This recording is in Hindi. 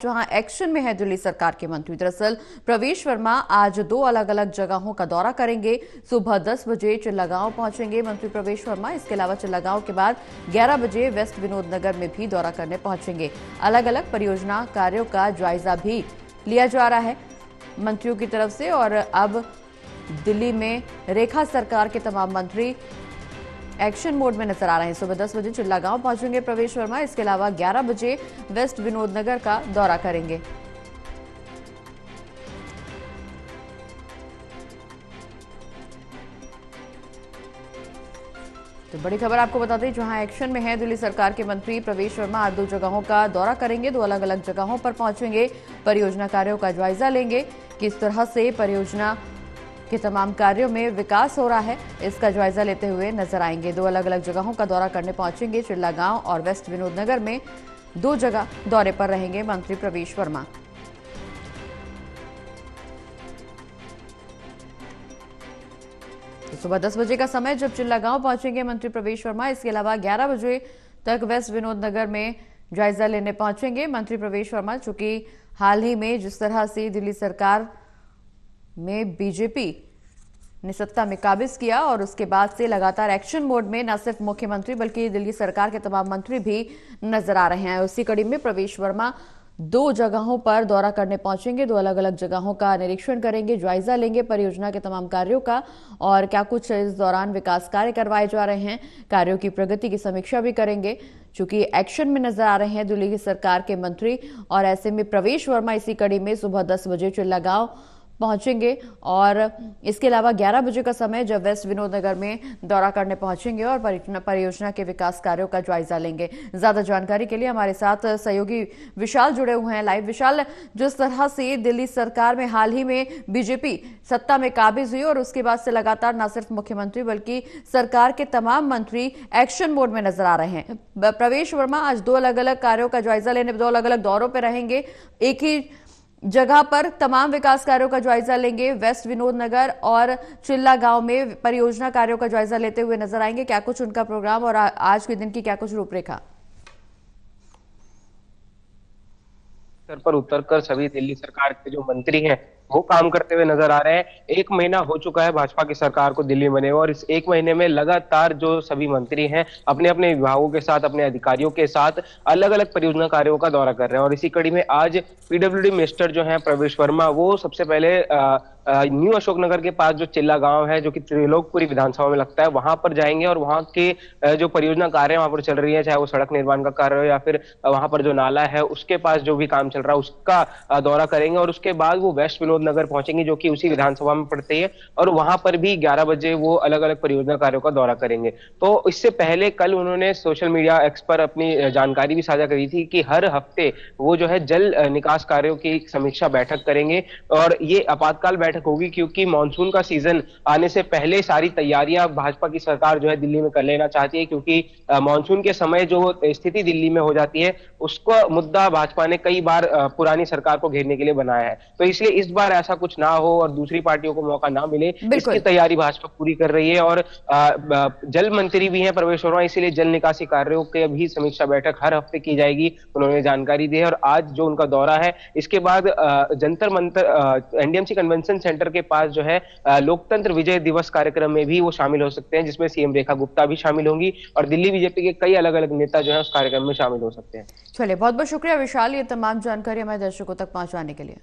जहां एक्शन में है दिल्ली सरकार के मंत्री। दरअसल प्रवेश वर्मा आज दो अलग अलग जगहों का दौरा करेंगे। सुबह 10 बजे चिल्लागांव पहुंचेंगे मंत्री प्रवेश वर्मा। इसके अलावा चिल्लागांव के बाद 11 बजे वेस्ट विनोद नगर में भी दौरा करने पहुंचेंगे। अलग अलग परियोजना कार्यों का जायजा भी लिया जा रहा है मंत्रियों की तरफ से। और अब दिल्ली में रेखा सरकार के तमाम मंत्री एक्शन मोड में नजर आ रहे हैं। सुबह 10 बजे चिल्लागांव पहुंचेंगे प्रवेश वर्मा। इसके अलावा 11 बजे वेस्ट विनोद नगर का दौरा करेंगे। तो बड़ी खबर आपको बता दें, जहां एक्शन में है दिल्ली सरकार के मंत्री प्रवेश वर्मा आज दो जगहों का दौरा करेंगे। दो अलग अलग जगहों पर पहुंचेंगे, परियोजना कार्यों का जायजा लेंगे। किस तरह से परियोजना के तमाम कार्यों में विकास हो रहा है, इसका जायजा लेते हुए नजर आएंगे। दो अलग अलग जगहों का दौरा करने पहुंचेंगे। चिल्लागांव और वेस्ट विनोद नगर में दो जगह दौरे पर रहेंगे मंत्री प्रवेश वर्मा। तो सुबह 10 बजे का समय जब चिल्लागांव पहुंचेंगे मंत्री प्रवेश वर्मा। इसके अलावा 11 बजे तक वेस्ट विनोद नगर में जायजा लेने पहुंचेंगे मंत्री प्रवेश वर्मा। चूंकि हाल ही में जिस तरह से दिल्ली सरकार में बीजेपी ने सत्ता में काबिज किया और उसके बाद से लगातार एक्शन मोड में न सिर्फ मुख्यमंत्री बल्कि दिल्ली सरकार के तमाम मंत्री भी नजर आ रहे हैं। उसी कड़ी में प्रवेश वर्मा दो जगहों पर दौरा करने पहुंचेंगे। दो अलग अलग जगहों का निरीक्षण करेंगे, जायजा लेंगे परियोजना के तमाम कार्यों का और क्या कुछ इस दौरान विकास कार्य करवाए जा रहे हैं, कार्यों की प्रगति की समीक्षा भी करेंगे। चूंकि एक्शन में नजर आ रहे हैं दिल्ली की सरकार के मंत्री और ऐसे में प्रवेश वर्मा इसी कड़ी में सुबह 10 बजे चिल्लागांव पहुंचेंगे। और इसके अलावा 11 बजे का समय जब वेस्ट विनोद नगर में दौरा करने पहुंचेंगे और परियोजना के विकास कार्यों का जायजा लेंगे। ज्यादा जानकारी के लिए हमारे साथ सहयोगी विशाल जुड़े हुए हैं लाइव। विशाल, जिस तरह से दिल्ली सरकार में हाल ही में बीजेपी सत्ता में काबिज हुई और उसके बाद से लगातार न सिर्फ मुख्यमंत्री बल्कि सरकार के तमाम मंत्री एक्शन मोड में नजर आ रहे हैं। प्रवेश वर्मा आज दो अलग अलग कार्यों का जायजा लेने, दो अलग अलग दौरों पर रहेंगे। एक ही जगह पर तमाम विकास कार्यों का जायजा लेंगे। वेस्ट विनोद नगर और चिल्लागांव में परियोजना कार्यों का जायजा लेते हुए नजर आएंगे। क्या कुछ उनका प्रोग्राम और आज के दिन की क्या कुछ रूपरेखा? स्तर पर उतरकर सभी दिल्ली सरकार के जो मंत्री हैं वो काम करते हुए नजर आ रहे हैं। एक महीना हो चुका है भाजपा की सरकार को दिल्ली बने हुए और इस एक महीने में लगातार जो सभी मंत्री हैं अपने अपने विभागों के साथ, अपने अधिकारियों के साथ अलग अलग परियोजना कार्यों का दौरा कर रहे हैं। और इसी कड़ी में आज पीडब्ल्यूडी मिनिस्टर जो है प्रवेश वर्मा, वो सबसे पहले न्यू अशोकनगर के पास जो चिल्ला गांव है जो कि त्रिलोकपुरी विधानसभा में लगता है, वहां पर जाएंगे और वहां के जो परियोजना कार्य वहां पर चल रही है, चाहे वो सड़क निर्माण का कार्य हो या फिर वहां पर जो नाला है उसके पास जो भी काम चल रहा है उसका दौरा करेंगे। और उसके बाद वो वेस्ट विनोद नगर पहुंचेंगे जो कि उसी विधानसभा में पड़ती है और वहां पर भी 11 बजे वो अलग अलग परियोजना कार्यों का दौरा करेंगे। तो इससे पहले कल उन्होंने सोशल मीडिया एक्स पर अपनी जानकारी भी साझा करी थी कि हर हफ्ते वो जो है जल निकास कार्यों की समीक्षा बैठक करेंगे। और ये आपातकाल बैठक होगी क्योंकि मानसून का सीजन आने से पहले सारी तैयारियां भाजपा की सरकार जो है दिल्ली में कर लेना चाहती है, क्योंकि मानसून के समय जो स्थिति दिल्ली में हो जाती है उसका मुद्दा भाजपा ने कई बार पुरानी सरकार को घेरने के लिए बनाया है। तो इसलिए इस बार ऐसा कुछ ना हो और दूसरी पार्टियों को मौका ना मिले, इसकी तैयारी भाजपा पूरी कर रही है। और जल मंत्री भी हैं प्रवेश वर्मा, इसीलिए जल निकासी कार्यों के भी समीक्षा बैठक हर हफ्ते की जाएगी, उन्होंने जानकारी दी है। और आज जो उनका दौरा है इसके बाद Jantar Mantar NDMC convention centre के पास जो है लोकतंत्र विजय दिवस कार्यक्रम में भी वो शामिल हो सकते हैं, जिसमें सीएम रेखा गुप्ता भी शामिल होंगी और दिल्ली बीजेपी के कई अलग अलग नेता जो है उस कार्यक्रम में शामिल हो सकते हैं। चलिए, बहुत बहुत शुक्रिया विशाल, ये तमाम जानकारी हमारे दर्शकों तक पहुंचाने के लिए।